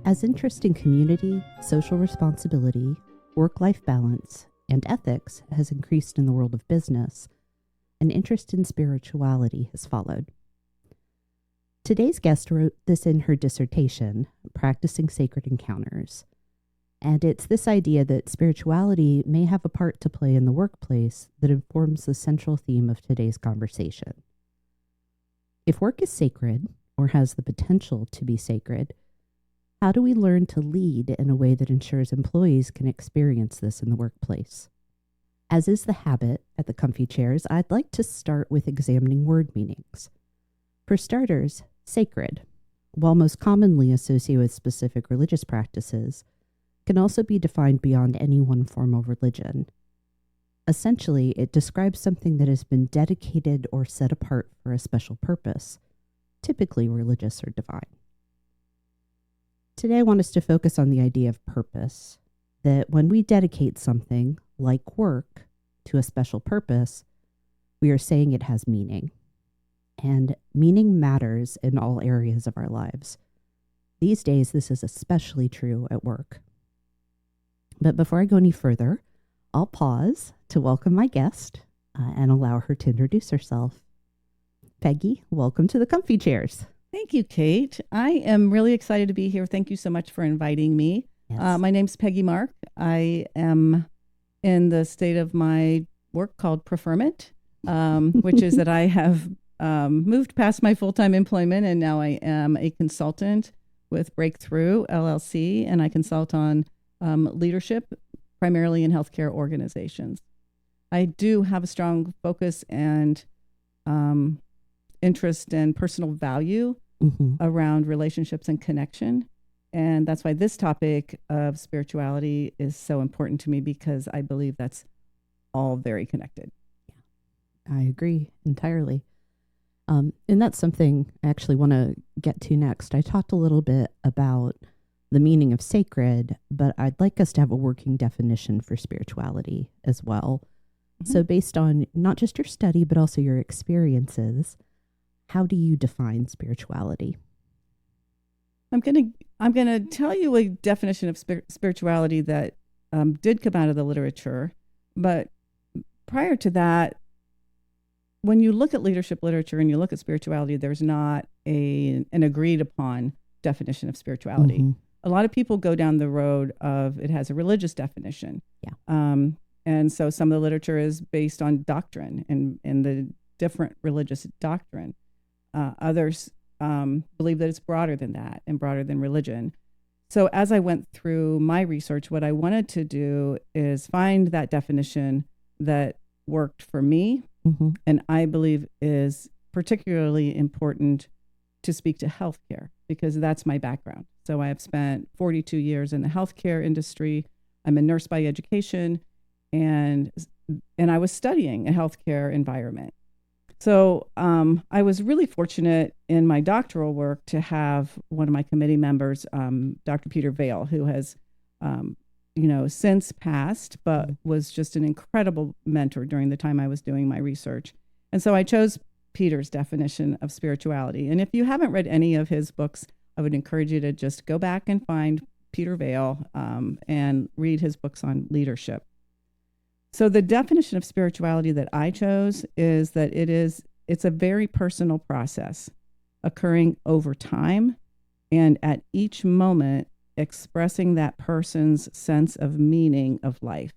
As interest in community, social responsibility, work-life balance, and ethics has increased in the world of business, an interest in spirituality has followed. Today's guest wrote this in her dissertation, Practicing Sacred Encounters. And it's this idea that spirituality may have a part to play in the workplace that informs the central theme of today's conversation. If work is sacred, or has the potential to be sacred, how do we learn to lead in a way that ensures employees can experience this in the workplace? As is the habit at the Comfy Chairs, I'd like to start with examining word meanings. For starters, sacred, while most commonly associated with specific religious practices, can also be defined beyond any one form of religion. Essentially, it describes something that has been dedicated or set apart for a special purpose, typically religious or divine. Today, I want us to focus on the idea of purpose, that when we dedicate something, like work, to a special purpose, we are saying it has meaning. And meaning matters in all areas of our lives. These days, this is especially true at work. But before I go any further, I'll pause to welcome my guest and allow her to introduce herself. Peggy, welcome to the Comfy Chairs. Thank you, Kate. I am really excited to be here. Thank you so much for inviting me. Yes. My name's Peggy Mark. I am in the state of my work called preferment, which is that I have moved past my full-time employment, and now I am a consultant with Breakthrough LLC, and I consult on leadership, primarily in healthcare organizations. I do have a strong focus and interest and personal value around relationships and connection. And that's why this topic of spirituality is so important to me, because I believe that's all very connected. I agree entirely. And that's something I actually want to get to next. I talked a little bit about the meaning of sacred, but I'd like us to have a working definition for spirituality as well. Mm-hmm. So based on not just your study, but also your experiences, how do you define spirituality? I'm gonna tell you a definition of spirituality that did come out of the literature, but prior to that, when you look at leadership literature and you look at spirituality, there's not an agreed upon definition of spirituality. Mm-hmm. A lot of people go down the road of it has a religious definition. Yeah. And so some of the literature is based on doctrine and the different religious doctrine. Others believe that it's broader than that and broader than religion. So as I went through my research, what I wanted to do is find that definition that worked for me, and I believe is particularly important to speak to healthcare, because that's my background. So I have spent 42 years in the healthcare industry. I'm a nurse by education, and I was studying a healthcare environment. So I was really fortunate in my doctoral work to have one of my committee members, Dr. Peter Vale, who has, since passed, but was just an incredible mentor during the time I was doing my research. And so I chose Peter's definition of spirituality. And if you haven't read any of his books, I would encourage you to just go back and find Peter Vale and read his books on leadership. So the definition of spirituality that I chose is that it's a very personal process occurring over time, and at each moment expressing that person's sense of meaning of life,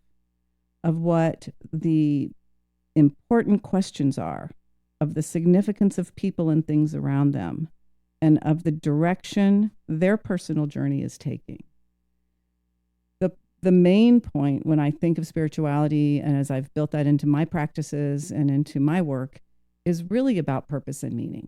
of what the important questions are, of the significance of people and things around them, and of the direction their personal journey is taking. The main point when I think of spirituality, and as I've built that into my practices and into my work, is really about purpose and meaning.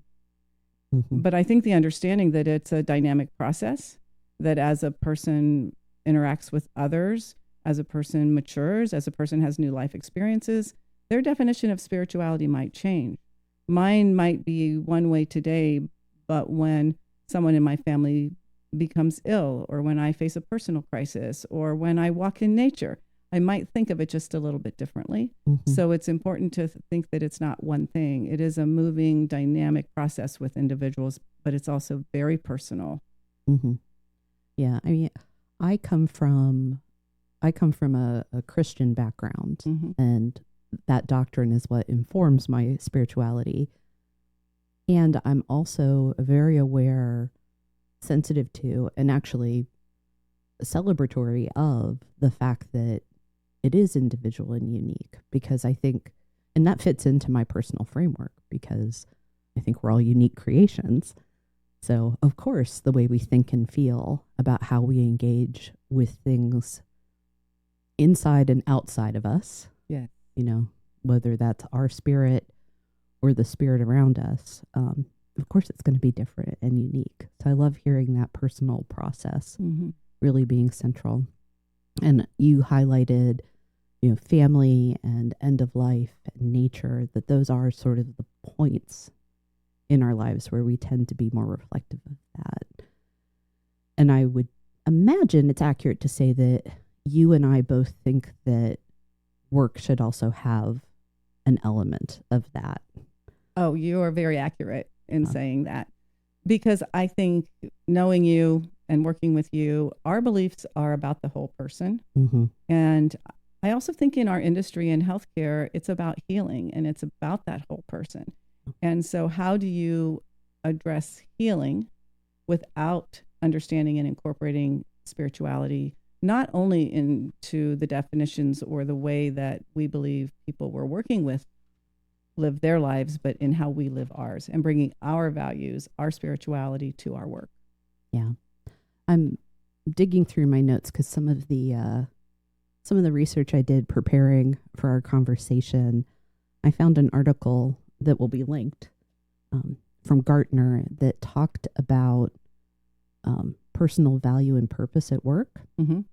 Mm-hmm. But I think the understanding that it's a dynamic process, that as a person interacts with others, as a person matures, as a person has new life experiences, their definition of spirituality might change. Mine might be one way today, but when someone in my family becomes ill, or when I face a personal crisis, or when I walk in nature, I might think of it just a little bit differently. Mm-hmm. So it's important to think that it's not one thing. It is a moving, dynamic process with individuals, but it's also very personal. Mm-hmm. Yeah. I mean, I come from a Christian background, and that doctrine is what informs my spirituality. And I'm also very aware, sensitive to, and actually celebratory of the fact that it is individual and unique, because I think, and that fits into my personal framework, because I think we're all unique creations. So, of course, the way we think and feel about how we engage with things inside and outside of us, Yeah. you know, whether that's our spirit or the spirit around us, of course, it's going to be different and unique. So I love hearing that personal process really being central. And you highlighted, you know, family and end of life and nature, that those are sort of the points in our lives where we tend to be more reflective of that. And I would imagine it's accurate to say that you and I both think that work should also have an element of that. Oh, you are very accurate in saying that, because I think, knowing you and working with you, our beliefs are about the whole person. And I also think in our industry in healthcare, it's about healing, and it's about that whole person. And so how do you address healing without understanding and incorporating spirituality, not only into the definitions or the way that we believe people we're working with live their lives, but in how we live ours, and bringing our values, our spirituality to our work? Yeah. I'm digging through my notes because some of the research I did preparing for our conversation, I found an article that will be linked from Gartner that talked about personal value and purpose at work. And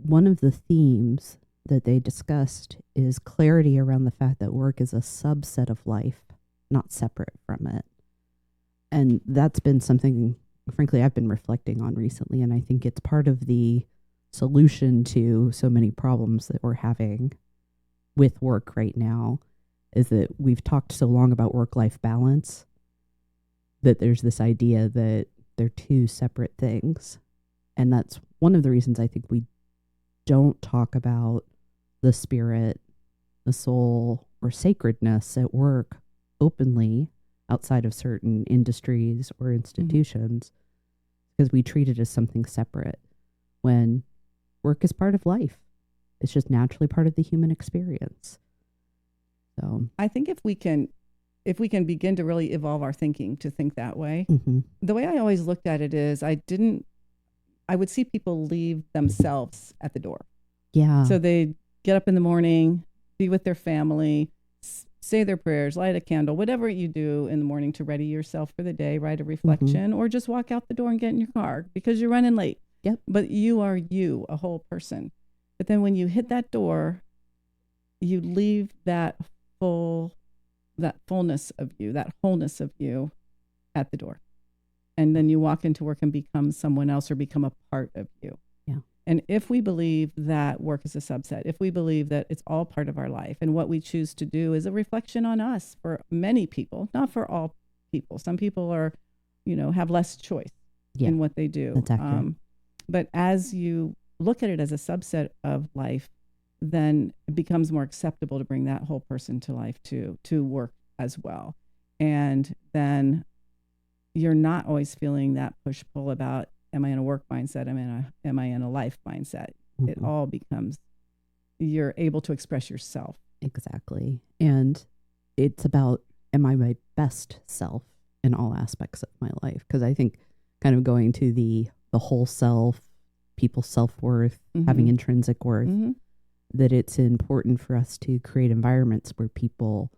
one of the themes that they discussed is clarity around the fact that work is a subset of life, not separate from it. And that's been something, frankly, I've been reflecting on recently. And I think it's part of the solution to so many problems that we're having with work right now, is that we've talked so long about work-life balance that there's this idea that they're two separate things. And that's one of the reasons I think we don't talk about the spirit, the soul, or sacredness at work openly outside of certain industries or institutions, because we treat it as something separate, when work is part of life. It's just naturally part of the human experience. So I think if we can begin to really evolve our thinking to think that way, the way I always looked at it is I would see people leave themselves at the door. Yeah. So they get up in the morning, be with their family, say their prayers, light a candle, whatever you do in the morning to ready yourself for the day, write a reflection, or just walk out the door and get in your car because you're running late. Yep. But you are you, a whole person. But then when you hit that door, you leave that fullness of you, that wholeness of you at the door. And then you walk into work and become someone else, or become a part of you. Yeah. And if we believe that work is a subset, if we believe that it's all part of our life, and what we choose to do is a reflection on us for many people, not for all people. Some people are, have less choice in what they do. That's accurate. But as you look at it as a subset of life, then it becomes more acceptable to bring that whole person to life to work as well. And then you're not always feeling that push-pull about, am I in a work mindset? Am I in a life mindset? It all becomes, you're able to express yourself. Exactly. And it's about, am I my best self in all aspects of my life? Because I think kind of going to the whole self, people's self-worth, having intrinsic worth, that it's important for us to create environments where people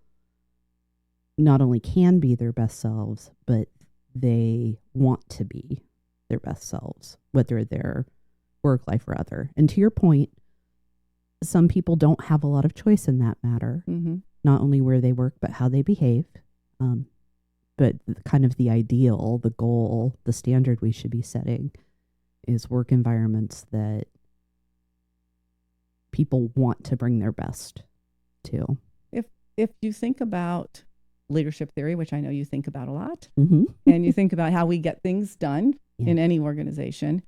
not only can be their best selves, but they want to be their best selves, whether they're work life or other. And to your point, some people don't have a lot of choice in that matter, not only where they work, but how they behave. But kind of the ideal, the goal, the standard we should be setting is work environments that people want to bring their best to. If you think about leadership theory, which I know you think about a lot, and you think about how we get things done in any organization,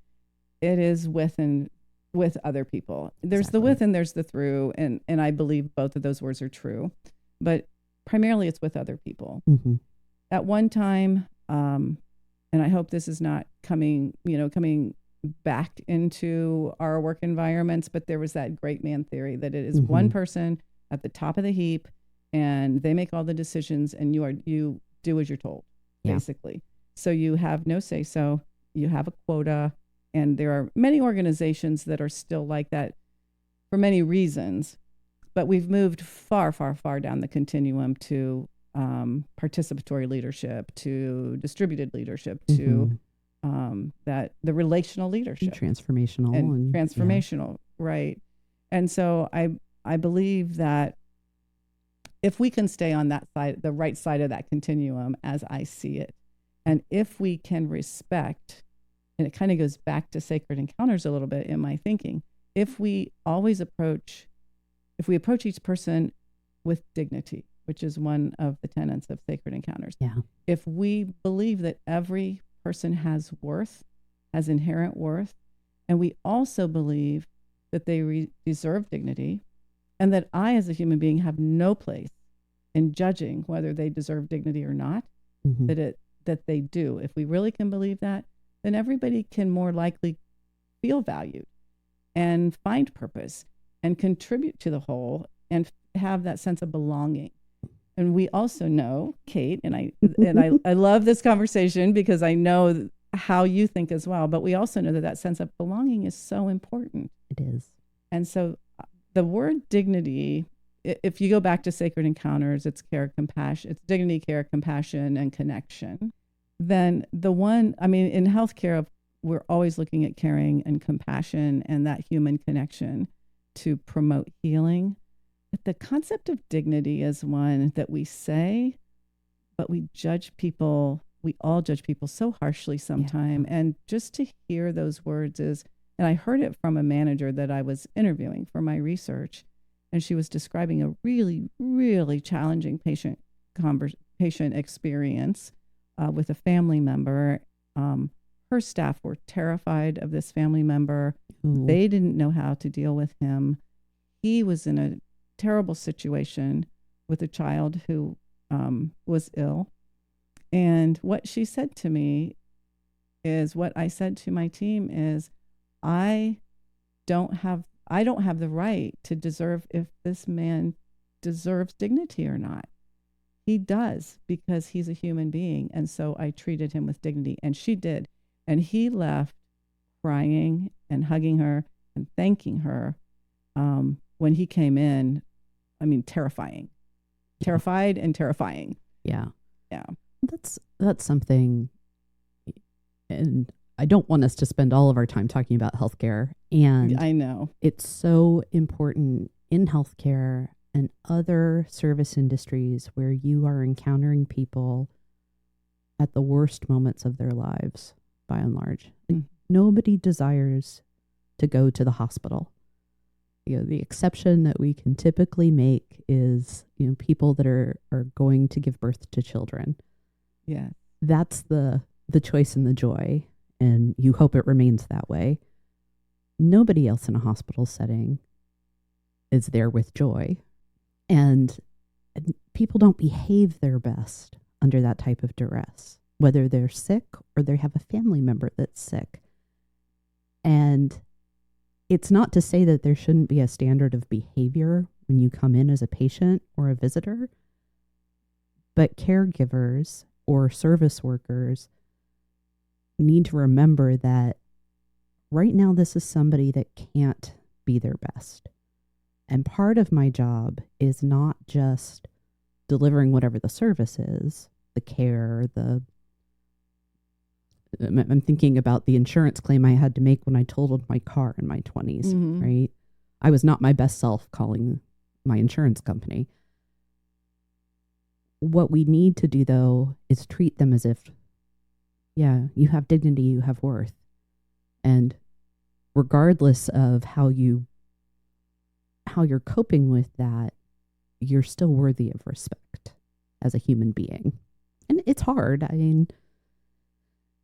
it is with other people. There's the Exactly. with and there's the through, and I believe both of those words are true, but primarily it's with other people. Mm-hmm. At one time, and I hope this is not coming back into our work environments, but there was that great man theory that it is Mm-hmm. one person at the top of the heap, and they make all the decisions, and you do as you're told, Yeah. basically. So you have no say so. You have a quota, and there are many organizations that are still like that for many reasons. But we've moved far, far, far down the continuum to participatory leadership, to distributed leadership, to that the relational leadership, Transformational and yeah. transformational, right? And so I believe that if we can stay on that side, the right side of that continuum, as I see it, and if we can respect, and it kind of goes back to Sacred Encounters a little bit in my thinking, if we approach each person with dignity, which is one of the tenets of Sacred Encounters. Yeah. If we believe that every person has worth, has inherent worth, and we also believe that they deserve dignity, and that I, as a human being, have no place in judging whether they deserve dignity or not, that they do. If we really can believe that, then everybody can more likely feel valued and find purpose and contribute to the whole and have that sense of belonging. And we also know, Kate, and I love this conversation because I know how you think as well, but we also know that sense of belonging is so important. It is. And so the word dignity, if you go back to Sacred Encounters, it's care, compassion, it's dignity, care, compassion, and connection. Then in healthcare, we're always looking at caring and compassion and that human connection to promote healing. But the concept of dignity is one that we say, but we all judge people so harshly sometimes. Yeah. And just to hear those words and I heard it from a manager that I was interviewing for my research, and she was describing a really, really challenging patient experience with a family member. Her staff were terrified of this family member. Ooh. They didn't know how to deal with him. He was in a terrible situation with a child who was ill. And what she said to me is what I said to my team is, I don't have the right to deserve if this man deserves dignity or not. He does, because he's a human being. And so I treated him with dignity, and she did. And he left crying and hugging her and thanking her when he came in. I mean, terrified and terrifying. Yeah. Yeah. That's something, and I don't want us to spend all of our time talking about healthcare. And I know it's so important in healthcare and other service industries where you are encountering people at the worst moments of their lives, by and large. Like, nobody desires to go to the hospital. The exception that we can typically make is, people that are going to give birth to children. Yeah. That's the choice and the joy, and you hope it remains that way. Nobody else in a hospital setting is there with joy. And people don't behave their best under that type of duress, whether they're sick or they have a family member that's sick. And it's not to say that there shouldn't be a standard of behavior when you come in as a patient or a visitor, but caregivers or service workers need to remember that right now this is somebody that can't be their best. And part of my job is not just delivering whatever the service is, the care, I'm thinking about the insurance claim I had to make when I totaled my car in my 20s, right? I was not my best self calling my insurance company. What we need to do, though, is treat them as if, yeah, you have dignity, you have worth. And regardless of how you're coping with that, you're still worthy of respect as a human being. And it's hard. I mean,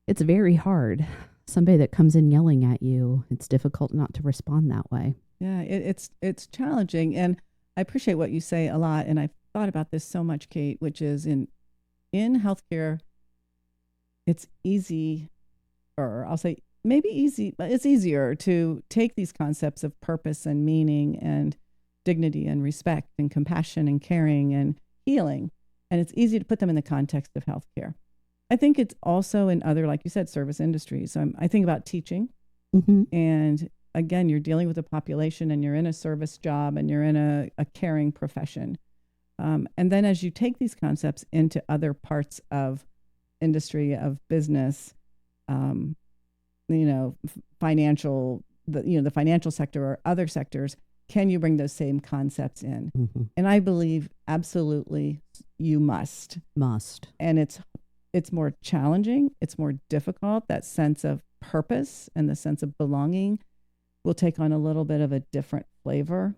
it's very hard somebody that comes in yelling at you, it's difficult not to respond that way. Yeah, it's challenging, and I appreciate what you say a lot. And I've thought about this so much, Kate, which is in healthcare, it's easy, or I'll say maybe easy, but it's easier to take these concepts of purpose and meaning and dignity and respect and compassion and caring and healing, and it's easy to put them in the context of healthcare. I think it's also in other, like you said, service industries. I think about teaching, and again, you're dealing with a population, and you're in a service job, and you're in a caring profession. And then as you take these concepts into other parts of industry, of business, financial, the financial sector or other sectors, can you bring those same concepts in? And I believe absolutely you must. And it's more challenging. It's more difficult. That sense of purpose and the sense of belonging will take on a little bit of a different flavor.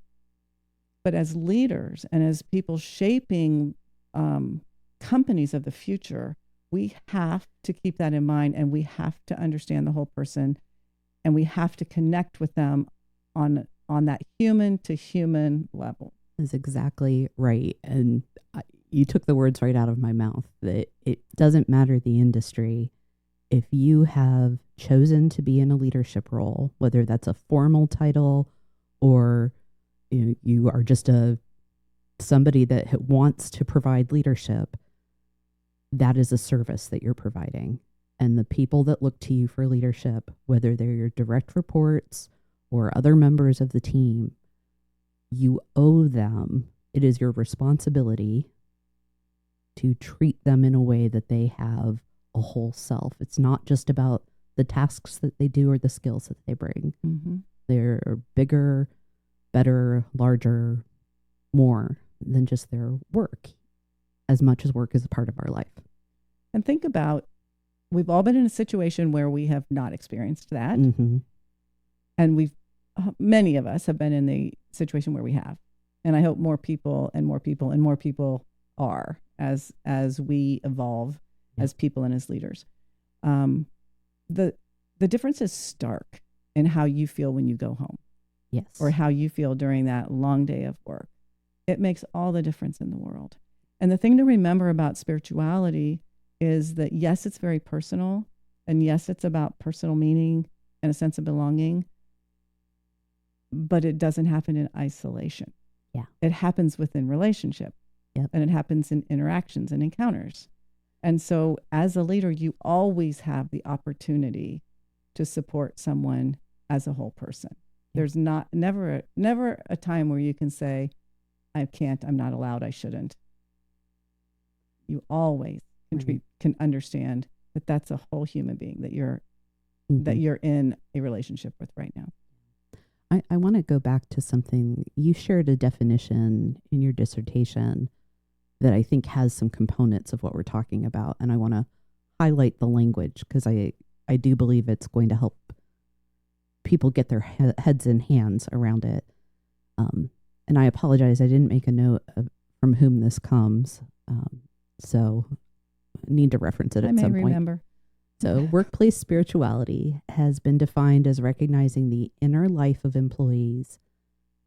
But as leaders and as people shaping companies of the future, we have to keep that in mind, and we have to understand the whole person, and we have to connect with them on that human to human level. That's exactly right. And you took the words right out of my mouth, that it doesn't matter the industry. If you have chosen to be in a leadership role, whether that's a formal title or you are just somebody that wants to provide leadership, that is a service that you're providing. And the people that look to you for leadership, whether they're your direct reports or other members of the team, you owe them. It is your responsibility to treat them in a way that they have a whole self. It's not just about the tasks that they do or the skills that they bring. They're bigger, better, larger, more than just their work, as much as work is a part of our life. And think about, we've all been in a situation where we have not experienced that. And many of us have been in the situation where we have. And I hope more people and more people and more people are, as we evolve as people and as leaders. The difference is stark in how you feel when you go home. Yes. Or how you feel during that long day of work. It makes all the difference in the world. And the thing to remember about spirituality is that, yes, it's very personal. And yes, it's about personal meaning and a sense of belonging. But it doesn't happen in isolation. Yeah. It happens within relationship. Yep. And it happens in interactions and encounters. And so as a leader, you always have the opportunity to support someone as a whole person. There's never a time where you can say, I can't, I'm not allowed, I shouldn't. You always can understand that that's a whole human being that you're in a relationship with right now. I want to go back to something. You shared a definition in your dissertation that I think has some components of what we're talking about. And I want to highlight the language because I do believe it's going to help people get their heads and hands around it. And I apologize, I didn't make a note of from whom this comes. So I need to reference it at some point. Remember. So workplace spirituality has been defined as recognizing the inner life of employees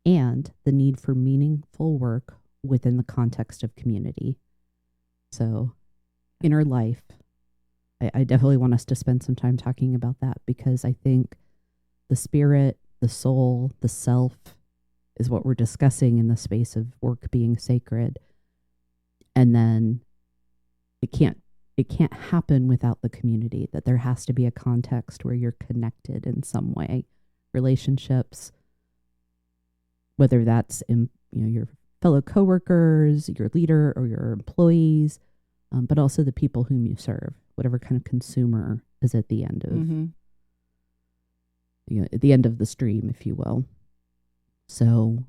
and the need for meaningful work within the context of community. So inner life, I definitely want us to spend some time talking about that because I think the spirit, the soul, the self is what we're discussing in the space of work being sacred. And then it can't happen without the community, that there has to be a context where you're connected in some way. Relationships, whether that's in your fellow coworkers, your leader, or your employees, but also the people whom you serve, whatever kind of consumer is at the end of at the end of the stream, if you will. So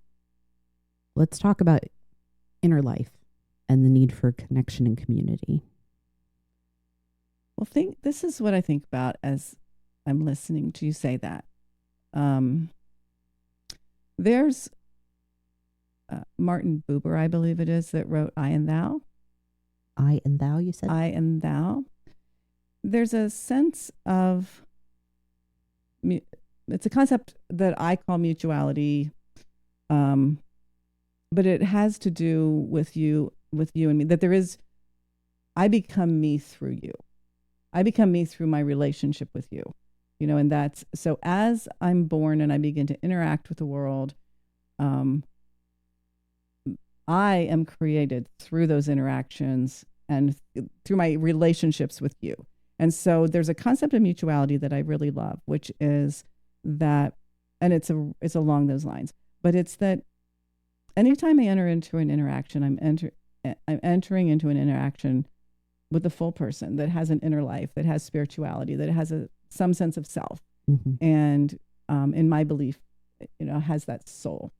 let's talk about inner life and the need for connection and community. Well, this is what I think about as I'm listening to you say that. There's Martin Buber, I believe it is, that wrote I and Thou. I and Thou, you said? I and Thou. There's a sense of it's a concept that I call mutuality, but it has to do with you and me. That there is, I become me through you. I become me through my relationship with you. And that's so. As I'm born and I begin to interact with the world, I am created through those interactions and through my relationships with you. And so there's a concept of mutuality that I really love, which is that, and it's along those lines, but it's that anytime I enter into an interaction, I'm entering into an interaction with a full person that has an inner life, that has spirituality, that has some sense of self, and in my belief, has that soul.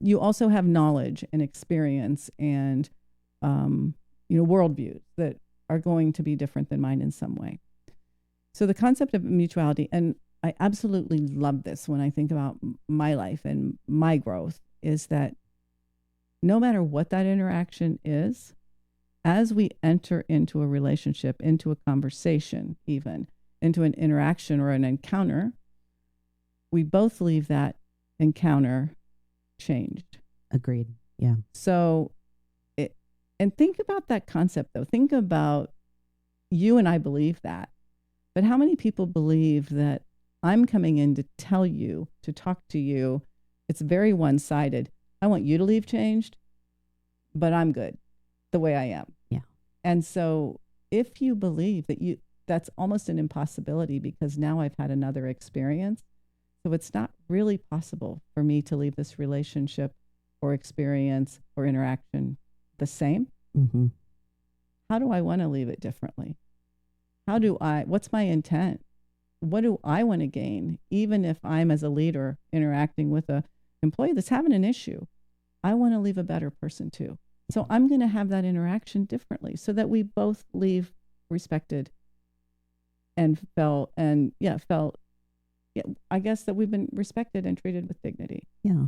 You also have knowledge and experience and, worldviews that are going to be different than mine in some way. So the concept of mutuality, and I absolutely love this when I think about my life and my growth, is that no matter what that interaction is, as we enter into a relationship, into a conversation, even into an interaction or an encounter, we both leave that encounter changed. Agreed. Yeah. So, and think about that concept though. Think about, you and I believe that, but how many people believe that I'm coming in to tell you, to talk to you? It's very one-sided. I want you to leave changed, but I'm good the way I am. Yeah. And so if you believe that that's almost an impossibility, because now I've had another experience. So it's not really possible for me to leave this relationship or experience or interaction the same. Mm-hmm. How do I want to leave it differently? What's my intent? What do I want to gain? Even if I'm, as a leader, interacting with an employee that's having an issue, I want to leave a better person too. So I'm going to have that interaction differently so that we both leave respected and felt, I guess that we've been respected and treated with dignity. Yeah.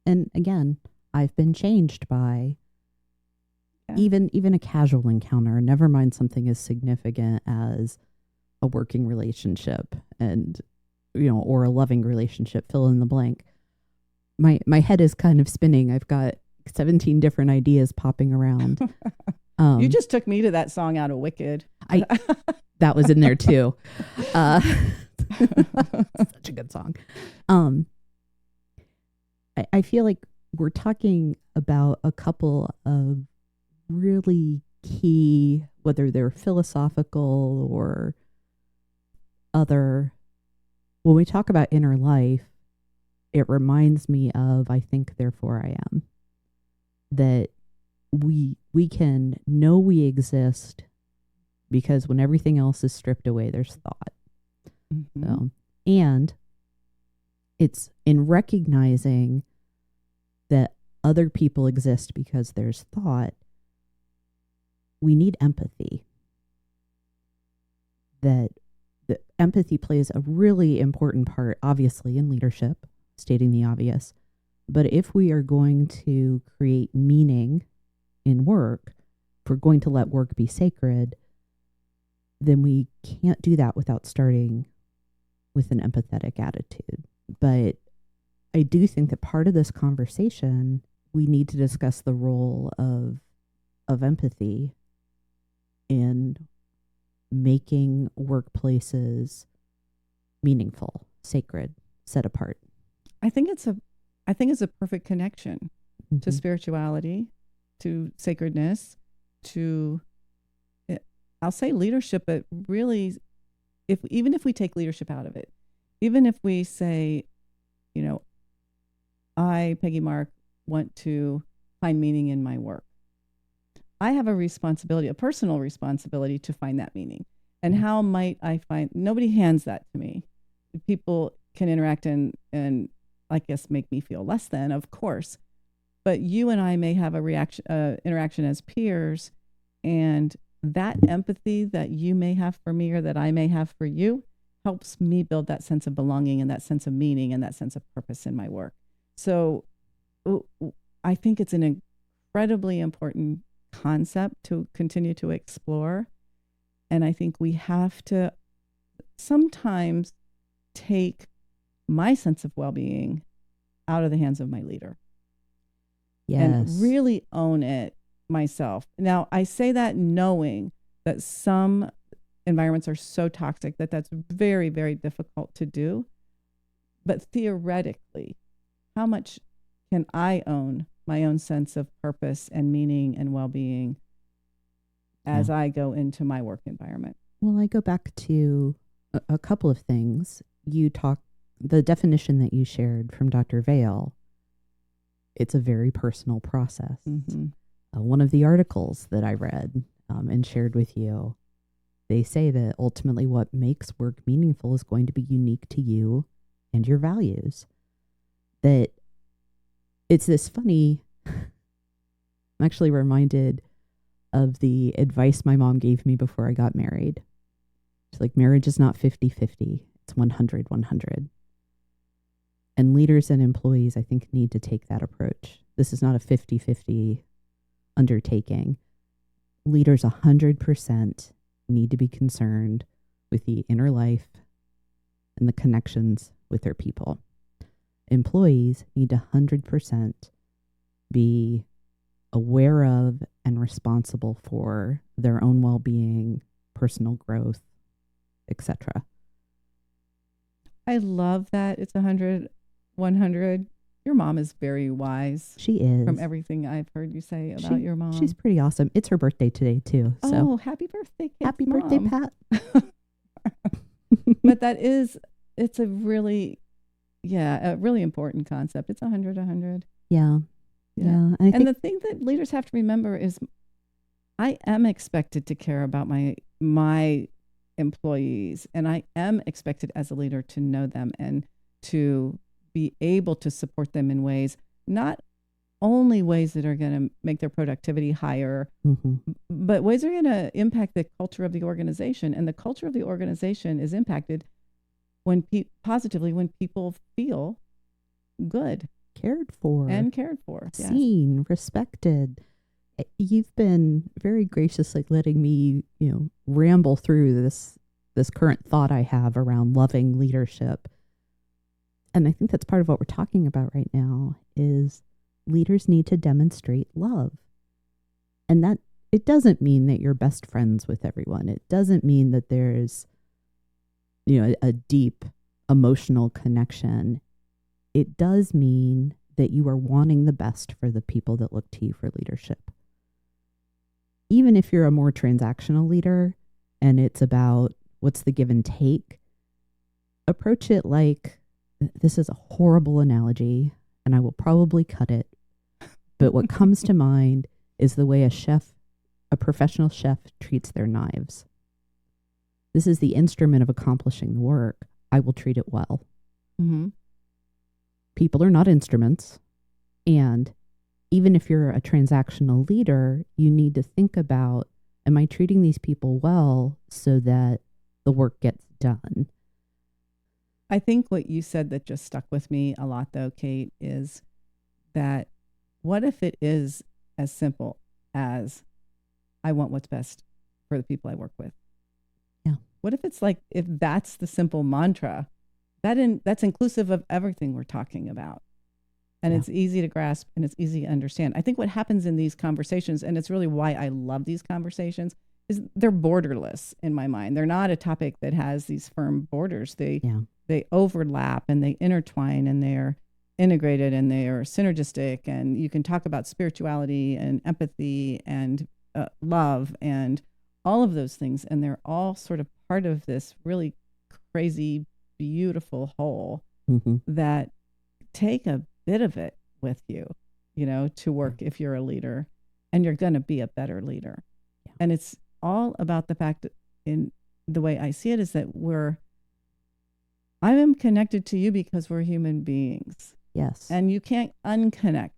And again, I've been changed by even a casual encounter, never mind something as significant as a working relationship and, or a loving relationship, fill in the blank. My head is kind of spinning. I've got 17 different ideas popping around. You just took me to that song out of Wicked. That was in there too. Such a good song. I feel like we're talking about a couple of really key, whether they're philosophical or other. When we talk about inner life, it reminds me of I think, therefore I am. That we can know we exist because when everything else is stripped away, there's thought. Mm-hmm. So, and it's in recognizing that other people exist because there's thought, we need empathy. That the empathy plays a really important part, obviously, in leadership, stating the obvious. But if we are going to create meaning in work, if we're going to let work be sacred, then we can't do that without starting with an empathetic attitude. But I do think that part of this conversation, we need to discuss the role of empathy in making workplaces meaningful, sacred, set apart. I think it's a perfect connection to spirituality, to sacredness, to, I'll say leadership, but really, even if we take leadership out of it, even if we say, I, Peggy Mark, want to find meaning in my work, I have a responsibility, a personal responsibility to find that meaning. And how might I find, nobody hands that to me. People can interact and I guess make me feel less than, of course. But you and I may have a interaction as peers, and that empathy that you may have for me or that I may have for you helps me build that sense of belonging and that sense of meaning and that sense of purpose in my work. So I think it's an incredibly important concept to continue to explore. And I think we have to sometimes take my sense of well-being out of the hands of my leader. Yes. And really own it myself. Now, I say that knowing that some environments are so toxic that that's very, very difficult to do. But theoretically, how much can I own my own sense of purpose and meaning and well-being as I go into my work environment? Well, I go back to a couple of things. The definition that you shared from Dr. Vale, it's a very personal process. Mm-hmm. One of the articles that I read and shared with you, they say that ultimately what makes work meaningful is going to be unique to you and your values. That it's this funny, I'm actually reminded of the advice my mom gave me before I got married. She's like, marriage is not 50-50, it's 100-100. And leaders and employees, I think, need to take that approach. This is not a 50-50 undertaking. Leaders 100% need to be concerned with the inner life and the connections with their people. Employees need to 100% be aware of and responsible for their own well-being, personal growth, etc. I love that it's 100-100. Your mom is very wise. She is. From everything I've heard you say about your mom. She's pretty awesome. It's her birthday today, too. So. Oh, happy birthday, Kate's happy mom. birthday, Pat. But it's a really important concept. It's 100-100. Yeah. And the thing that leaders have to remember is I am expected to care about my employees, and I am expected as a leader to know them and to be able to support them in ways, not only ways that are going to make their productivity higher, but ways that are going to impact the culture of the organization. And the culture of the organization is impacted positively when people feel good. Cared for. Seen, respected. You've been very graciously letting me, ramble through this current thought I have around loving leadership. And I think that's part of what we're talking about right now is leaders need to demonstrate love. And that it doesn't mean that you're best friends with everyone. It doesn't mean that there's, a deep emotional connection. It does mean that you are wanting the best for the people that look to you for leadership. Even if you're a more transactional leader and it's about what's the give and take, approach it like, this is a horrible analogy and I will probably cut it. But what comes to mind is the way a professional chef treats their knives. This is the instrument of accomplishing the work. I will treat it well. Mm-hmm. People are not instruments. And even if you're a transactional leader, you need to think about, am I treating these people well so that the work gets done? I think what you said that just stuck with me a lot, though, Kate, is that what if it is as simple as I want what's best for the people I work with? Yeah. What if it's like, if that's the simple mantra, that's inclusive of everything we're talking about. And it's easy to grasp and it's easy to understand. I think what happens in these conversations, and it's really why I love these conversations, is they're borderless in my mind. They're not a topic that has these firm borders. They overlap and they intertwine and they're integrated and they are synergistic. And you can talk about spirituality and empathy and love and all of those things. And they're all sort of part of this really crazy, beautiful whole that take a bit of it with you, to work if you're a leader, and you're going to be a better leader. Yeah. And it's all about the fact that, in the way I see it, is that I am connected to you because we're human beings. Yes. And you can't unconnect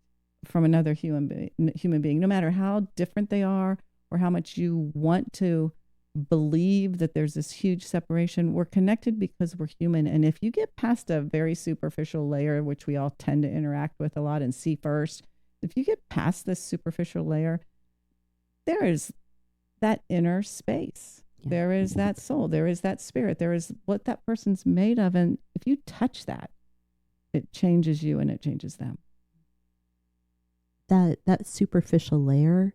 from another human being, no matter how different they are or how much you want to believe that there's this huge separation. We're connected because we're human. And if you get past a very superficial layer, which we all tend to interact with a lot and see first, if you get past this superficial layer, there is that inner space Yeah. There is that soul. There is that spirit. There is what that person's made of. And if you touch that, it changes you and it changes them. That superficial layer,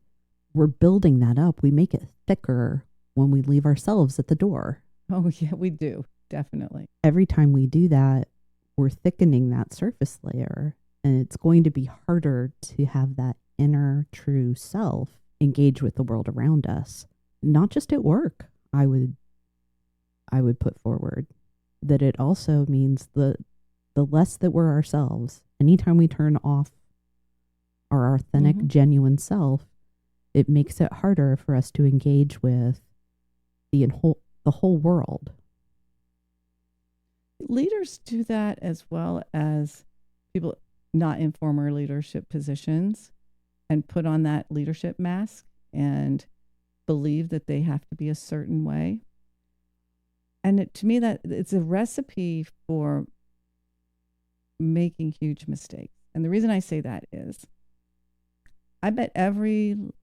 we're building that up. We make it thicker when we leave ourselves at the door. Oh, yeah, we do. Definitely. Every time we do that, we're thickening that surface layer. And it's going to be harder to have that inner true self engage with the world around us. Not just at work, I would put forward that it also means the less that we're ourselves. Anytime we turn off our authentic, genuine self, it makes it harder for us to engage with the whole world. Leaders do that as well as people not in former leadership positions and put on that leadership mask and believe that they have to be a certain way. And to me, that it's a recipe for making huge mistakes. And the reason I say that is I bet everyone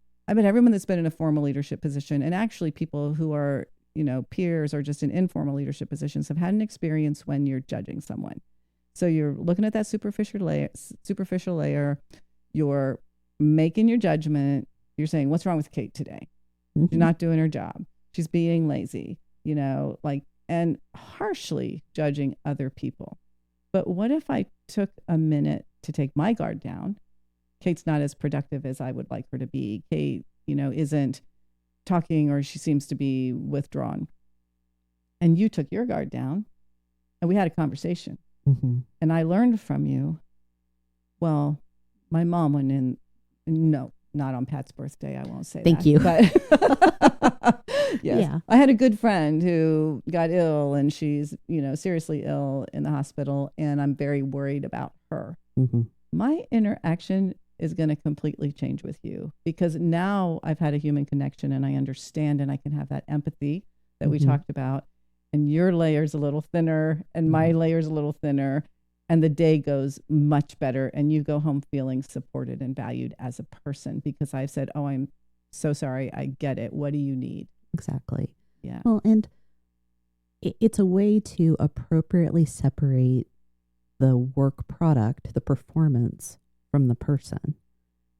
that's been in a formal leadership position, and actually people who are, peers or just in informal leadership positions, have had an experience when you're judging someone. So you're looking at that superficial layer, you're making your judgment. You're saying, what's wrong with Kate today? She's not doing her job. She's being lazy, and harshly judging other people. But what if I took a minute to take my guard down? Kate's not as productive as I would like her to be. Kate, isn't talking, or she seems to be withdrawn. And you took your guard down and we had a conversation. And I learned from you, well, my mom went in, no, not on Pat's birthday. I won't say Thank that. you. But yes, Yeah. I had a good friend who got ill, and she's, seriously ill in the hospital, and I'm very worried about her. My interaction is going to completely change with you, because now I've had a human connection and I understand, and I can have that empathy that we talked about, and your layer's a little thinner and my layer's a little thinner, and the day goes much better, and you go home feeling supported and valued as a person, because I've said, oh, I'm so sorry. I get it. What do you need? Exactly. Yeah. Well, and it's a way to appropriately separate the work product, the performance, from the person,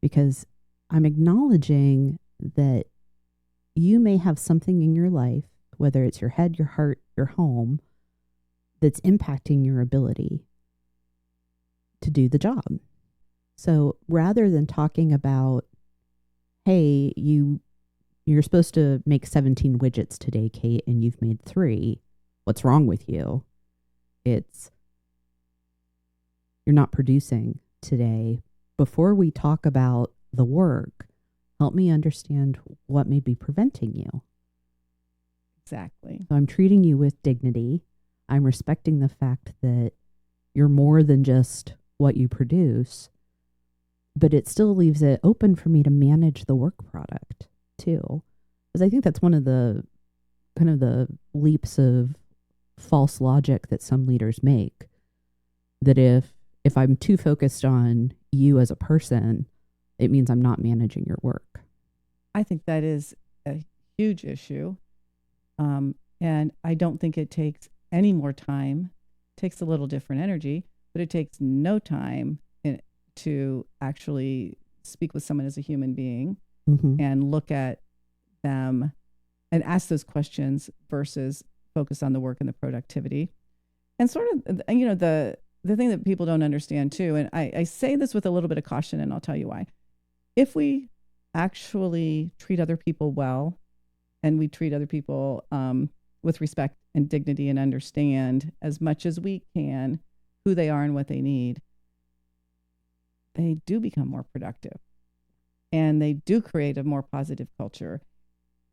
because I'm acknowledging that you may have something in your life, whether it's your head, your heart, your home, that's impacting your ability to do the job. So rather than talking about, hey, you're supposed to make 17 widgets today, Kate, and you've made 3. What's wrong with you? It's, you're not producing today. Before we talk about the work, help me understand what may be preventing you. Exactly. So I'm treating you with dignity. I'm respecting the fact that you're more than just what you produce, but it still leaves it open for me to manage the work product too. Because I think that's one of the kind of the leaps of false logic that some leaders make, that if I'm too focused on you as a person, it means I'm not managing your work. I think that is a huge issue. And I don't think it takes any more time. It takes a little different energy, but it takes no time to actually speak with someone as a human being and look at them and ask those questions versus focus on the work and the productivity. And sort of, the thing that people don't understand too, and I say this with a little bit of caution, and I'll tell you why. If we actually treat other people well, and we treat other people with respect and dignity, and understand as much as we can who they are and what they need, they do become more productive. And they do create a more positive culture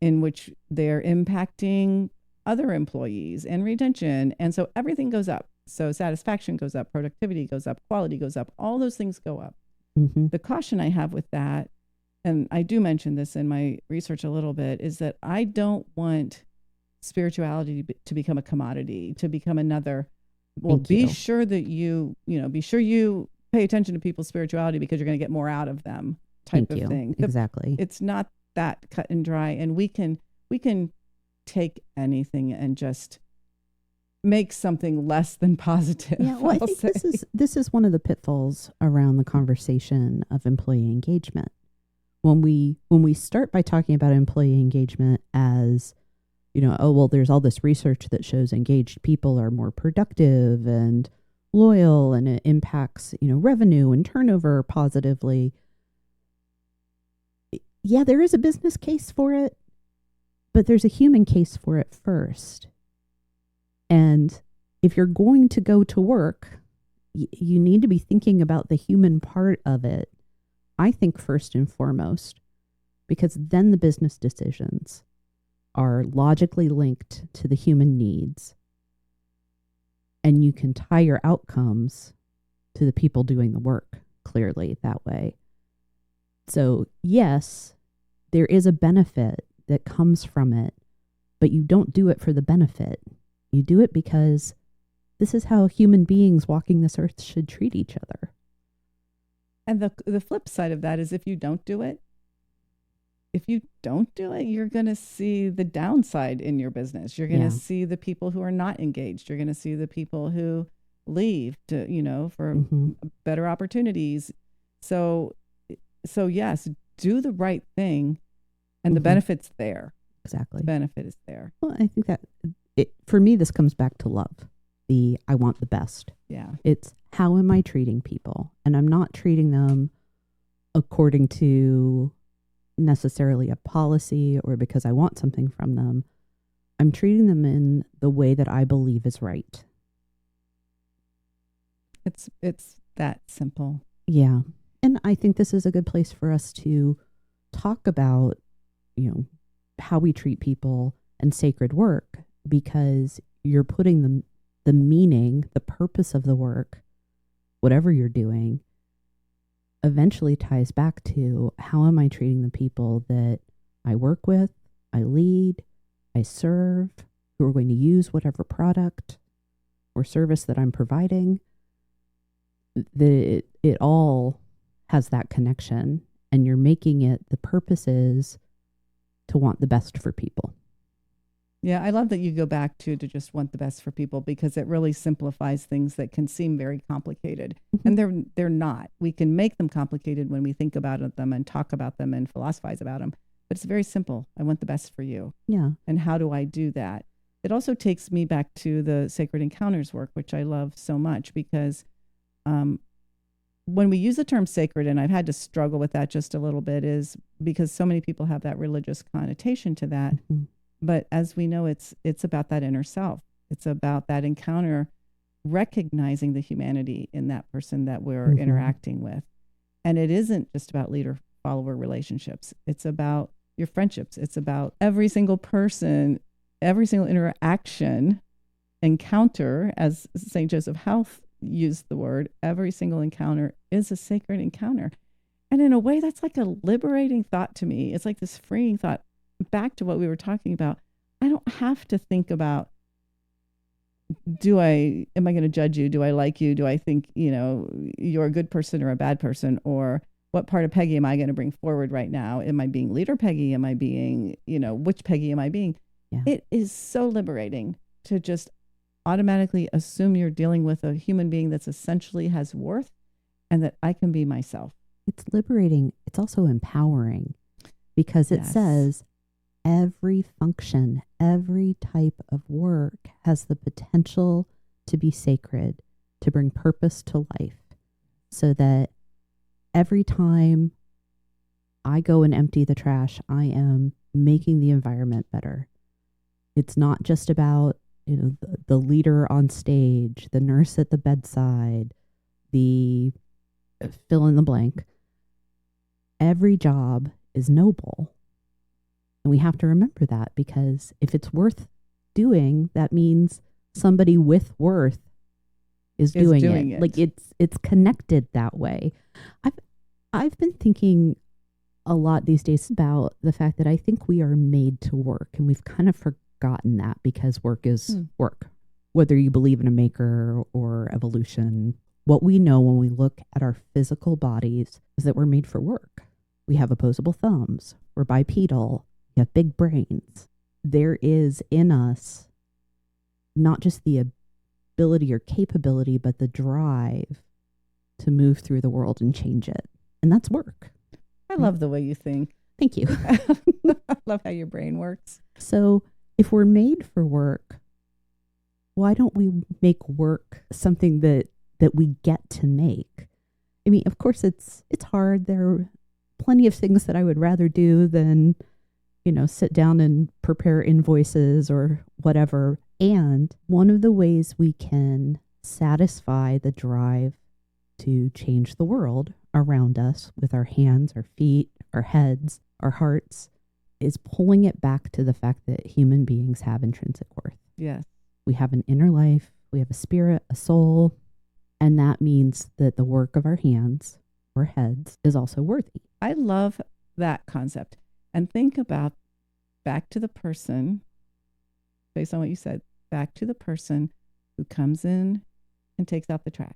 in which they're impacting other employees and retention. And so everything goes up. So satisfaction goes up, productivity goes up, quality goes up, all those things go up. The caution I have with that, and I do mention this in my research a little bit, is that I don't want spirituality to become a commodity, to become another, well, be sure that you pay attention to people's spirituality because you're going to get more out of them type of thing. Exactly. It's not that cut and dry. And we can take anything and just make something less than positive. Yeah, well, I think this is one of the pitfalls around the conversation of employee engagement. When we start by talking about employee engagement as, oh, well, there's all this research that shows engaged people are more productive and loyal, and it impacts, revenue and turnover positively. Yeah, there is a business case for it, but there's a human case for it first. And if you're going to go to work, you need to be thinking about the human part of it, I think, first and foremost, because then the business decisions are logically linked to the human needs. And you can tie your outcomes to the people doing the work clearly that way. So yes, there is a benefit that comes from it, but you don't do it for the benefit. You do it because this is how human beings walking this earth should treat each other. And the flip side of that is if you don't do it, you're going to see the downside in your business. You're going to see the people who are not engaged. You're going to see the people who leave to, for better opportunities. So yes, do the right thing, and the benefit's there. Exactly. The benefit is there. Well, I think that for me, this comes back to love. I want the best. Yeah. It's how am I treating people? And I'm not treating them according to necessarily a policy or because I want something from them. I'm treating them in the way that I believe is right. It's that simple. Yeah. And I think this is a good place for us to talk about, how we treat people and sacred work, because you're putting the meaning, the purpose of the work, whatever you're doing, eventually ties back to how am I treating the people that I work with, I lead, I serve, who are going to use whatever product or service that I'm providing. It all has that connection, and you're making it, the purpose is to want the best for people. Yeah, I love that you go back to just want the best for people, because it really simplifies things that can seem very complicated. And they're not. We can make them complicated when we think about them and talk about them and philosophize about them. But it's very simple. I want the best for you. Yeah. And how do I do that? It also takes me back to the Sacred Encounters work, which I love so much, because when we use the term sacred, and I've had to struggle with that just a little bit, is because so many people have that religious connotation to that. But as we know, it's about that inner self. It's about that encounter, recognizing the humanity in that person that we're interacting with. And it isn't just about leader-follower relationships. It's about your friendships. It's about every single person, every single interaction, encounter, as St. Joseph Health used the word, every single encounter is a sacred encounter. And in a way, that's like a liberating thought to me. It's like this freeing thought. Back to what we were talking about, I don't have to think about, am I going to judge you? Do I like you? Do I think, you're a good person or a bad person? Or what part of Peggy am I going to bring forward right now? Am I being leader Peggy? Am I being, which Peggy am I being? Yeah. It is so liberating to just automatically assume you're dealing with a human being that's essentially has worth, and that I can be myself. It's liberating. It's also empowering, because it says, every function, every type of work has the potential to be sacred, to bring purpose to life, so that every time I go and empty the trash, I am making the environment better. It's not just about, the leader on stage, the nurse at the bedside, the fill in the blank. Every job is noble. And we have to remember that, because if it's worth doing, that means somebody with worth is doing it. Like it's connected that way. I've been thinking a lot these days about the fact that I think we are made to work, and we've kind of forgotten that, because work is work. Whether you believe in a maker or evolution, what we know when we look at our physical bodies is that we're made for work. We have opposable thumbs. We're bipedal. We have big brains. there is in us not just the ability or capability, but the drive to move through the world and change it. And that's work. I love the way you think. Thank you. I love how your brain works. So if we're made for work, why don't we make work something that we get to make? I mean, of course, it's hard. There are plenty of things that I would rather do than, sit down and prepare invoices or whatever. And one of the ways we can satisfy the drive to change the world around us with our hands, our feet, our heads, our hearts, is pulling it back to the fact that human beings have intrinsic worth. Yes. We have an inner life, we have a spirit, a soul, and that means that the work of our hands or heads is also worthy. I love that concept. And think about back to the person, based on what you said, back to the person who comes in and takes out the trash,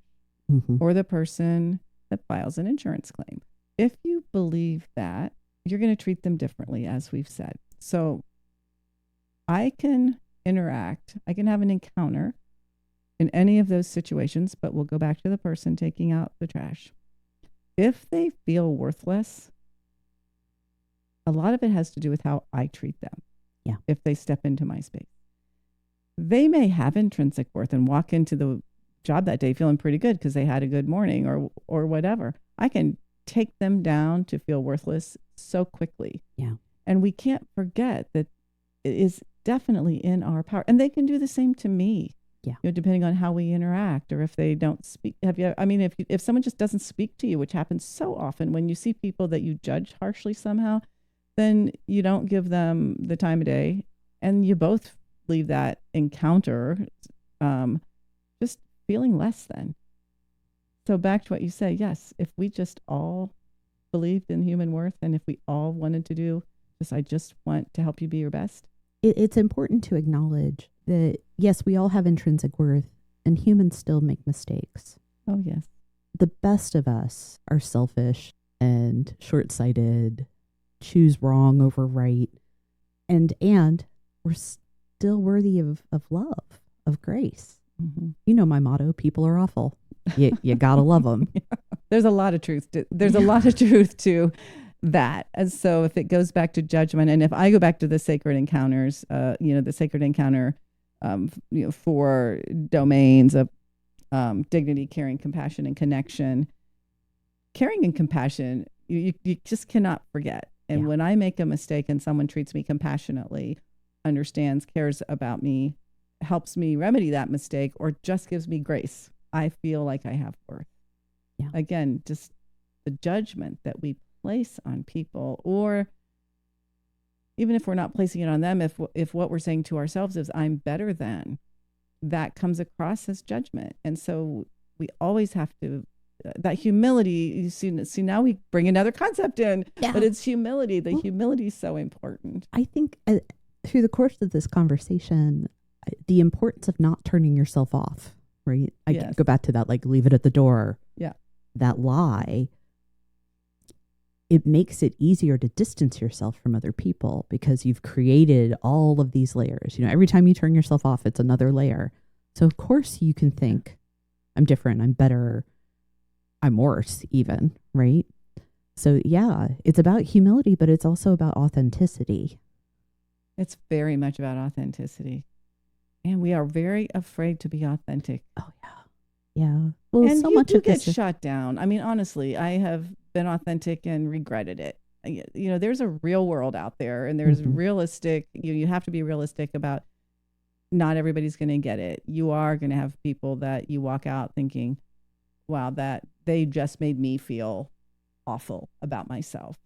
or the person that files an insurance claim. If you believe that, you're going to treat them differently, as we've said. So I can interact, I can have an encounter in any of those situations, but we'll go back to the person taking out the trash. If they feel worthless, a lot of it has to do with how I treat them. Yeah. If they step into my space, they may have intrinsic worth and walk into the job that day feeling pretty good because they had a good morning or whatever. I can take them down to feel worthless so quickly. Yeah. And we can't forget that it is definitely in our power. And they can do the same to me. Yeah. Depending on how we interact, or if they don't speak. If someone just doesn't speak to you, which happens so often when you see people that you judge harshly somehow, then you don't give them the time of day, and you both leave that encounter just feeling less than. So back to what you say, yes, if we just all believed in human worth, and if we all wanted to do this, I just want to help you be your best. It's important to acknowledge that, yes, we all have intrinsic worth, and humans still make mistakes. Oh, yes. The best of us are selfish and short-sighted, choose wrong over right, and we're still worthy of love, of grace. Mm-hmm. You know my motto, people are awful. You gotta love them. Yeah. There's a lot of truth to that. And so if it goes back to judgment, and if I go back to the sacred encounters, the sacred encounter, for domains of dignity, caring, compassion, and connection, caring and compassion, you just cannot forget. And when I make a mistake and someone treats me compassionately, understands, cares about me, helps me remedy that mistake, or just gives me grace, I feel like I have worth. Yeah. Again, just the judgment that we place on people, or even if we're not placing it on them, if what we're saying to ourselves is I'm better than, that comes across as judgment. And so we always have to, that humility, you see now we bring another concept in, but it's humility. The humility is so important. I think through the course of this conversation, the importance of not turning yourself off, right? I go back to that, like leave it at the door. Yeah. That lie. It makes it easier to distance yourself from other people because you've created all of these layers. Every time you turn yourself off, it's another layer. So of course you can think, I'm different, I'm better, I'm worse even, right? So yeah, it's about humility, but it's also about authenticity. It's very much about authenticity. And we are very afraid to be authentic. Oh yeah. Yeah. Well, and so you much do of get this shot down. I mean, honestly, I have been authentic and regretted it. There's a real world out there, and there's realistic, you have to be realistic about not everybody's going to get it. You are going to have people that you walk out thinking, wow, that they just made me feel awful about myself.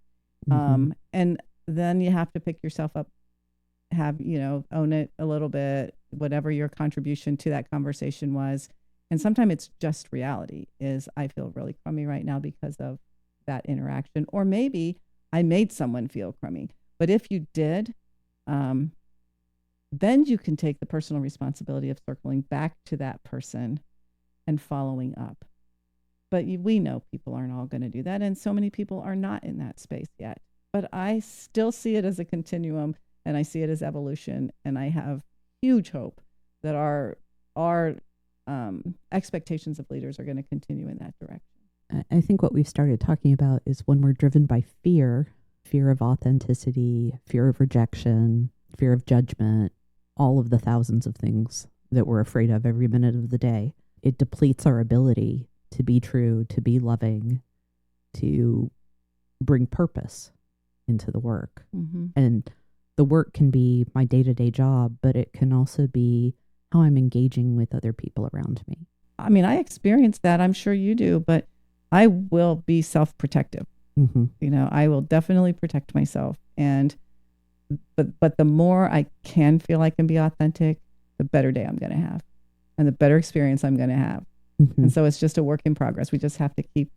And then you have to pick yourself up, own it a little bit, whatever your contribution to that conversation was. And sometimes it's just reality is I feel really crummy right now because of that interaction. Or maybe I made someone feel crummy. But if you did, then you can take the personal responsibility of circling back to that person and following up. But we know people aren't all going to do that. And so many people are not in that space yet. But I still see it as a continuum. and I see it as evolution. And I have huge hope that our expectations of leaders are going to continue in that direction. I think what we've started talking about is when we're driven by fear of authenticity, fear of rejection, fear of judgment, all of the thousands of things that we're afraid of every minute of the day. It depletes our ability to be true, to be loving, to bring purpose into the work. Mm-hmm. And the work can be my day-to-day job, but it can also be how I'm engaging with other people around me. I mean, I experience that. I'm sure you do, but I will be self-protective. Mm-hmm. You know, I will definitely protect myself. But the more I can feel I can be authentic, the better day I'm going to have and the better experience I'm going to have. Mm-hmm. And so it's just a work in progress. We just have to keep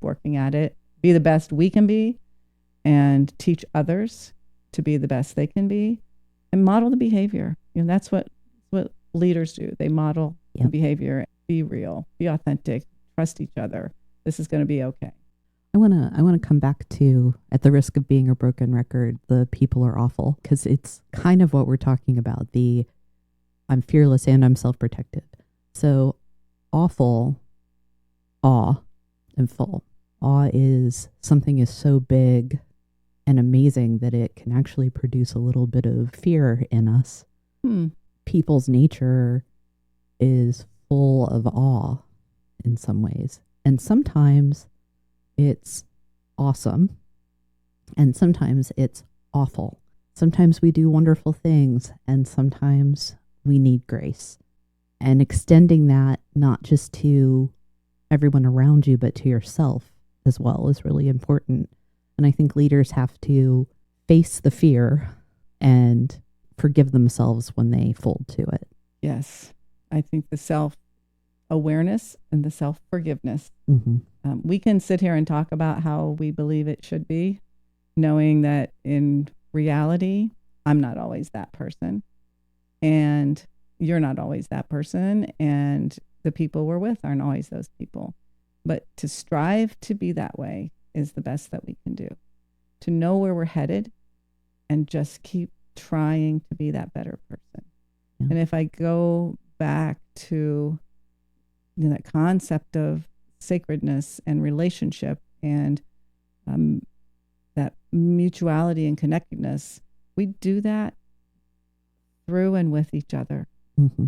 working at it, be the best we can be, and teach others to be the best they can be, and model the behavior. You know, that's what leaders do. They model the behavior. Be real, be authentic, trust each other. This is going to be okay. I want to come back to, at the risk of being a broken record, the people are awful, because it's kind of what we're talking about. I'm fearless and I'm self-protected. So awful, awe, and full. Awe is something is so big and amazing that it can actually produce a little bit of fear in us. People's nature is full of awe in some ways. And sometimes it's awesome. And sometimes it's awful. Sometimes we do wonderful things, and sometimes we need grace. And extending that not just to everyone around you, but to yourself as well is really important. And I think leaders have to face the fear and forgive themselves when they fold to it. Yes. I think the self-awareness and the self-forgiveness. Mm-hmm. We can sit here and talk about how we believe it should be, knowing that in reality, I'm not always that person. And you're not always that person. And the people we're with aren't always those people. But to strive to be that way is the best that we can do. To know where we're headed and just keep trying to be that better person. Yeah. And if I go back to that concept of sacredness and relationship and that mutuality and connectedness, we do that through and with each other. Mm-hmm.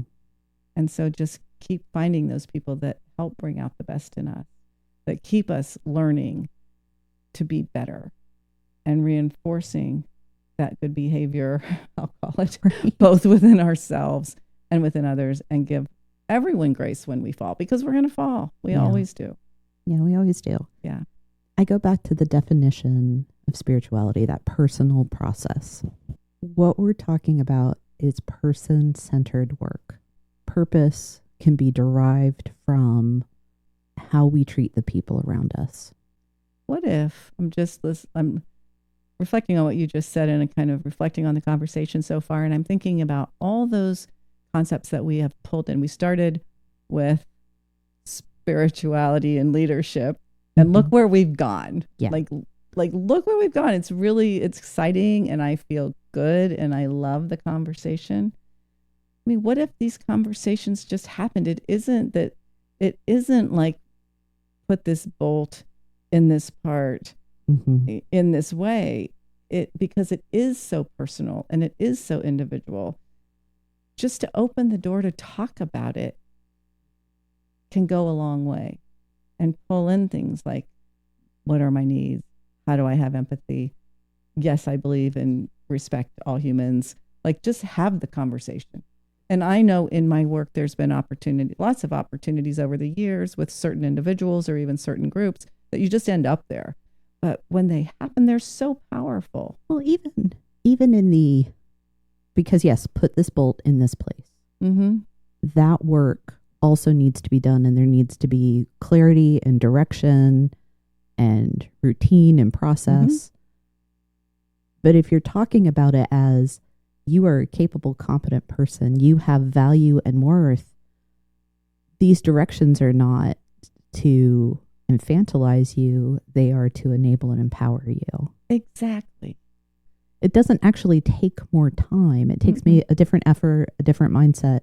And so just keep finding those people that help bring out the best in us, that keep us learning to be better and reinforcing that good behavior, I'll call it, both within ourselves and within others, and give everyone grace when we fall, because we're going to fall. We always do. Yeah, we always do. Yeah. I go back to the definition of spirituality, that personal process. What we're talking about is person-centered work. Purpose can be derived from how we treat the people around us. What if I'm reflecting on what you just said and kind of reflecting on the conversation so far, and I'm thinking about all those concepts that we have pulled in. We started with spirituality and leadership, and look where we've gone. Yeah. Like look where we've gone. It's exciting, and I feel good, and I love the conversation. I mean, what if these conversations just happened? It isn't like put this bolt in this part in this way, because it is so personal and it is so individual. Just to open the door to talk about it can go a long way, and pull in things like, what are my needs? How do I have empathy? Yes, I believe in respect all humans. Like, just have the conversation. And I know in my work, there's been lots of opportunities over the years with certain individuals or even certain groups that you just end up there. But when they happen, they're so powerful. Well, even in because yes, put this bolt in this place. Mm-hmm. That work also needs to be done, and there needs to be clarity and direction and routine and process. Mm-hmm. But if you're talking about it as you are a capable, competent person, you have value and worth, these directions are not to infantilize you, they are to enable and empower you. Exactly. It doesn't actually take more time. It takes me a different effort, a different mindset.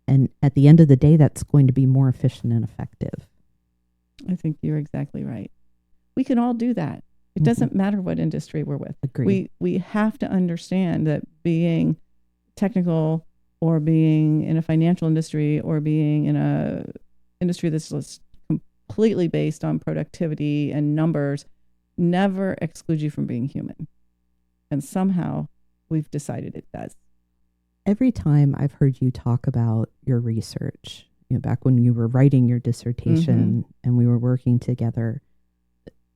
And at the end of the day, that's going to be more efficient and effective. I think you're exactly right. We can all do that. It doesn't matter what industry we're with. Agreed. We have to understand that being technical or being in a financial industry or being in a industry that's just completely based on productivity and numbers never excludes you from being human. And somehow we've decided it does. Every time I've heard you talk about your research, back when you were writing your dissertation and we were working together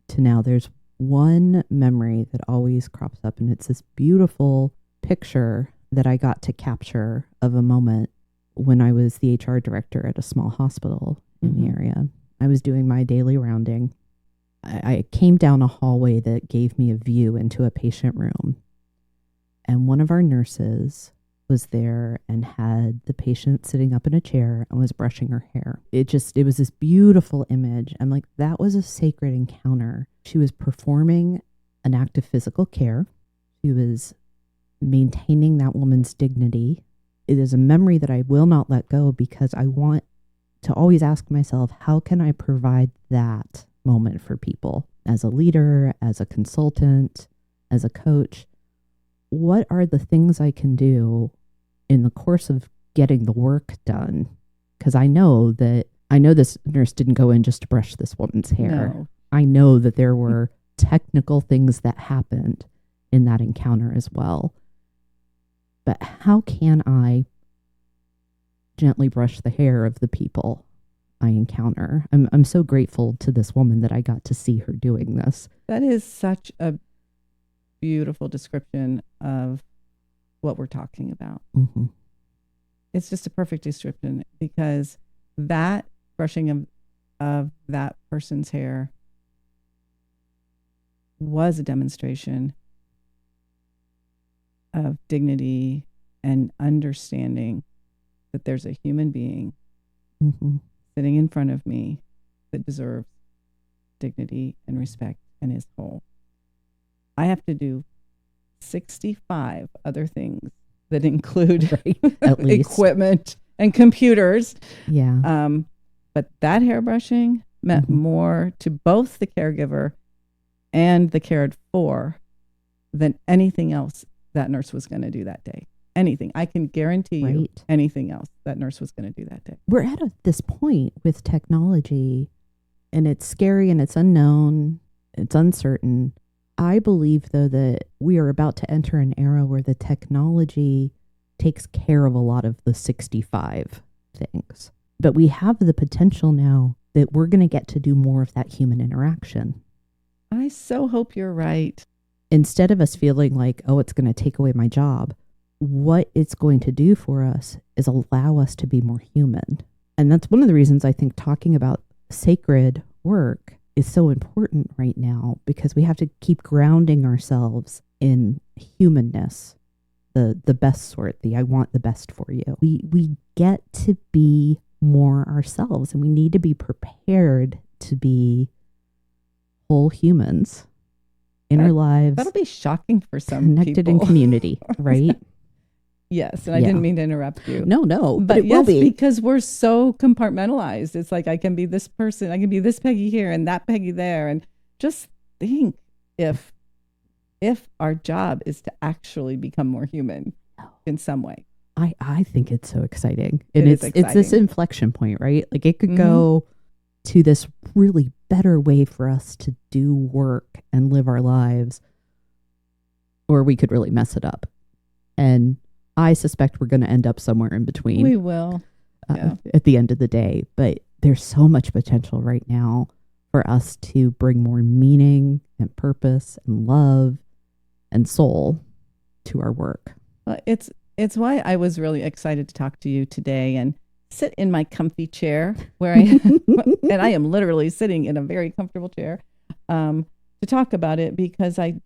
to now, there's one memory that always crops up, and it's this beautiful picture that I got to capture of a moment when I was the HR director at a small hospital in the area. I was doing my daily rounding. I came down a hallway that gave me a view into a patient room, and one of our nurses was there and had the patient sitting up in a chair and was brushing her hair. It was this beautiful image. I'm like, that was a sacred encounter. She was performing an act of physical care. She was maintaining that woman's dignity. It is a memory that I will not let go, because I want to always ask myself, how can I provide that moment for people as a leader, as a consultant, as a coach? What are the things I can do in the course of getting the work done? Because I know this nurse didn't go in just to brush this woman's hair. No. I know that there were technical things that happened in that encounter as well. But how can I gently brush the hair of the people I encounter? I'm so grateful to this woman that I got to see her doing this. That is such a beautiful description of what we're talking about. It's just a perfect description, because that brushing of that person's hair was a demonstration of dignity and understanding that there's a human being sitting in front of me that deserves dignity and respect and is whole. I have to do 65 other things that include At least. equipment and computers. Yeah. But that hairbrushing meant more to both the caregiver and the cared for than anything else that nurse was going to do that day. Anything. I can guarantee you anything else that nurse was going to do that day. We're at this point with technology, and it's scary and it's unknown. It's uncertain. I believe, though, that we are about to enter an era where the technology takes care of a lot of the 65 things. But we have the potential now that we're going to get to do more of that human interaction. I so hope you're right. Instead of us feeling like, oh, it's going to take away my job, what it's going to do for us is allow us to be more human. And that's one of the reasons I think talking about sacred work is so important right now, because we have to keep grounding ourselves in humanness, the best sort, I want the best for you. We get to be more ourselves, and we need to be prepared to be whole humans in our lives. That'll be shocking for some connected people. in community, right? Yes, and I didn't mean to interrupt you. No, but it yes, will be. Because we're so compartmentalized. It's like, I can be this person, I can be this Peggy here and that Peggy there. And just think if our job is to actually become more human in some way. I think it's so exciting. And it's this inflection point, right? Like, it could go to this really better way for us to do work and live our lives, or we could really mess it up. And I suspect we're going to end up somewhere in between. We will. At the end of the day. But there's so much potential right now for us to bring more meaning and purpose and love and soul to our work. Well, it's why I was really excited to talk to you today and sit in my comfy chair where and I am literally sitting in a very comfortable chair to talk about it, because I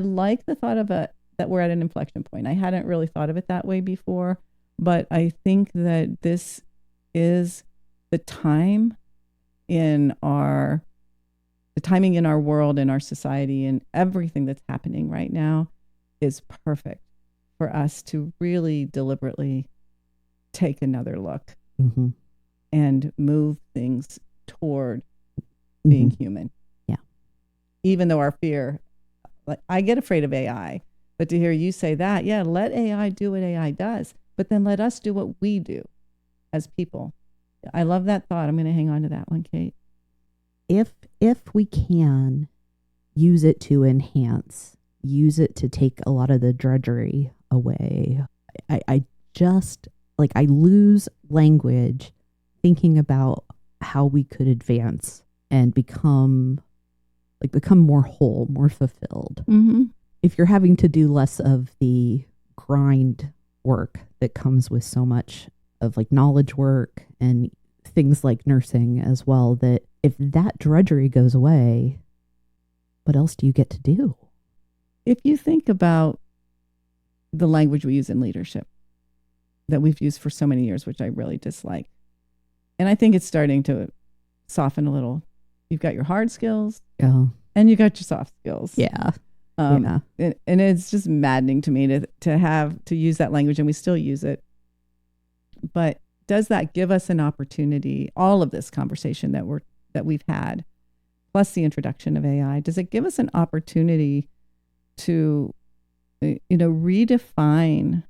like the thought of that we're at an inflection point. I hadn't really thought of it that way before, but I think that this is the timing in our world, in our society, and everything that's happening right now is perfect for us to really deliberately take another look Mm-hmm. and move things toward Mm-hmm. being human. Yeah. Even though our fear, like I get afraid of AI, but to hear you say that, yeah, let AI do what AI does, but then let us do what we do as people. I love that thought. I'm going to hang on to that one, Kate. If we can use it to enhance, use it to take a lot of the drudgery away, I just like I lose language thinking about how we could advance and become more whole, more fulfilled. Mm-hmm. If you're having to do less of the grind work that comes with so much of like knowledge work and things like nursing as well, that if that drudgery goes away, what else do you get to do? If you think about the language we use in leadership that we've used for so many years, which I really dislike, and I think it's starting to soften a little. You've got your hard skills Oh, and you got your soft skills. yeah. And it's just maddening to me to have to use that language, and we still use it. But does that give us an opportunity? All of this conversation that we've had, plus the introduction of AI, does it give us an opportunity to, redefine,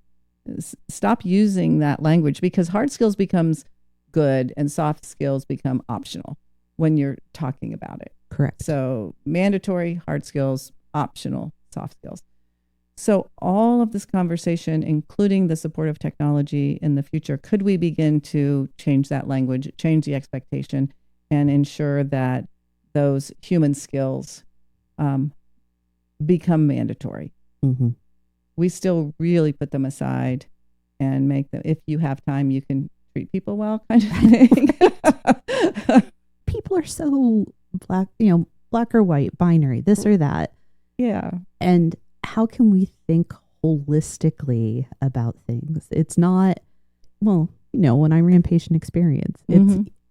stop using that language? Because hard skills becomes good and soft skills become optional when you're talking about it. Correct. So mandatory hard skills, optional soft skills. So all of this conversation, including the support of technology in the future, could we begin to change that language, change the expectation, and ensure that those human skills become mandatory? Mm-hmm. We still really put them aside and make them, if you have time, you can treat people well, kind of thing. People are so black or white, binary, this or that. Yeah. And how can we think holistically about things? It's not, when I ran patient experience,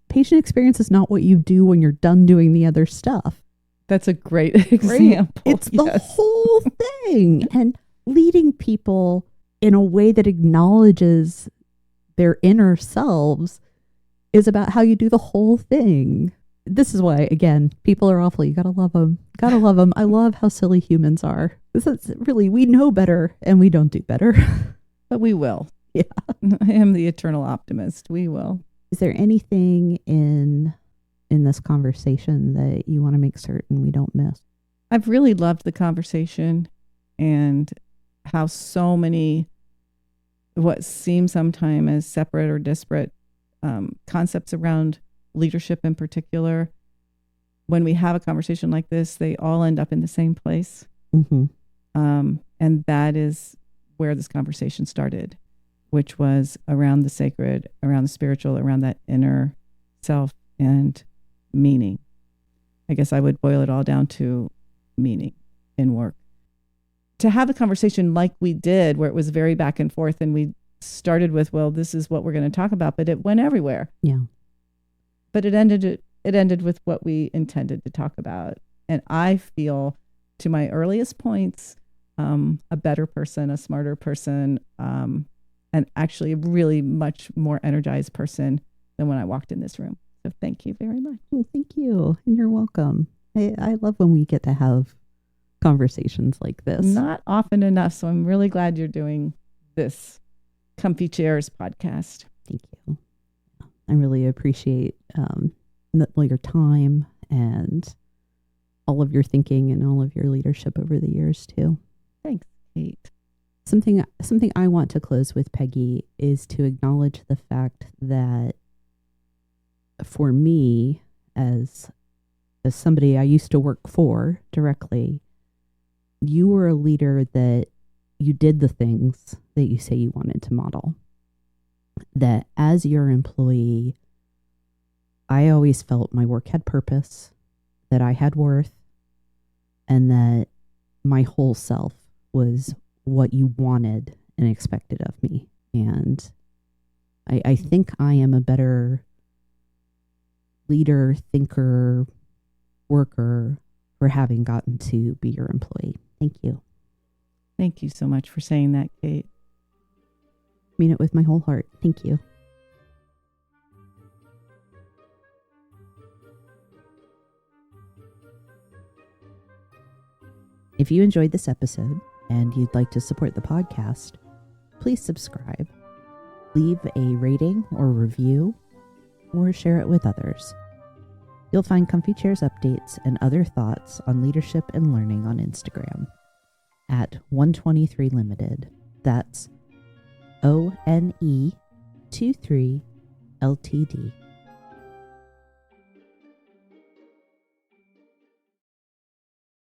patient experience is not what you do when you're done doing the other stuff. That's a great example. It's the whole thing. And leading people in a way that acknowledges their inner selves is about how you do the whole thing. This is why, again, people are awful. You gotta love them. Gotta love them. I love how silly humans are. This is really, we know better and we don't do better. But we will. Yeah. I am the eternal optimist. We will. Is there anything in this conversation that you want to make certain we don't miss? I've really loved the conversation and how so many, what seem sometimes as separate or disparate concepts around leadership in particular, when we have a conversation like this, they all end up in the same place. Mm-hmm. And that is where this conversation started, which was around the sacred, around the spiritual, around that inner self and meaning. I guess I would boil it all down to meaning in work. To have a conversation like we did, where it was very back and forth, and we started with, well, this is what we're going to talk about, but it went everywhere. Yeah. But it ended with what we intended to talk about. And I feel, to my earliest points, a better person, a smarter person, and actually a really much more energized person than when I walked in this room. So thank you very much. Oh, thank you. And you're welcome. I love when we get to have conversations like this. Not often enough. So I'm really glad you're doing this Comfy Chairs podcast. Thank you. I really appreciate your time and all of your thinking and all of your leadership over the years too. Thanks, Kate. Something I want to close with, Peggy, is to acknowledge the fact that for me, as somebody I used to work for directly, you were a leader that you did the things that you say you wanted to model. That as your employee, I always felt my work had purpose, that I had worth, and that my whole self was what you wanted and expected of me. And I think I am a better leader, thinker, worker for having gotten to be your employee. Thank you. Thank you so much for saying that, Kate. Mean it with my whole heart. Thank you. If you enjoyed this episode and you'd like to support the podcast, please subscribe, leave a rating or review, or share it with others. You'll find Comfy Chairs updates and other thoughts on leadership and learning on Instagram at 123 Limited. That's ONE23 LTD.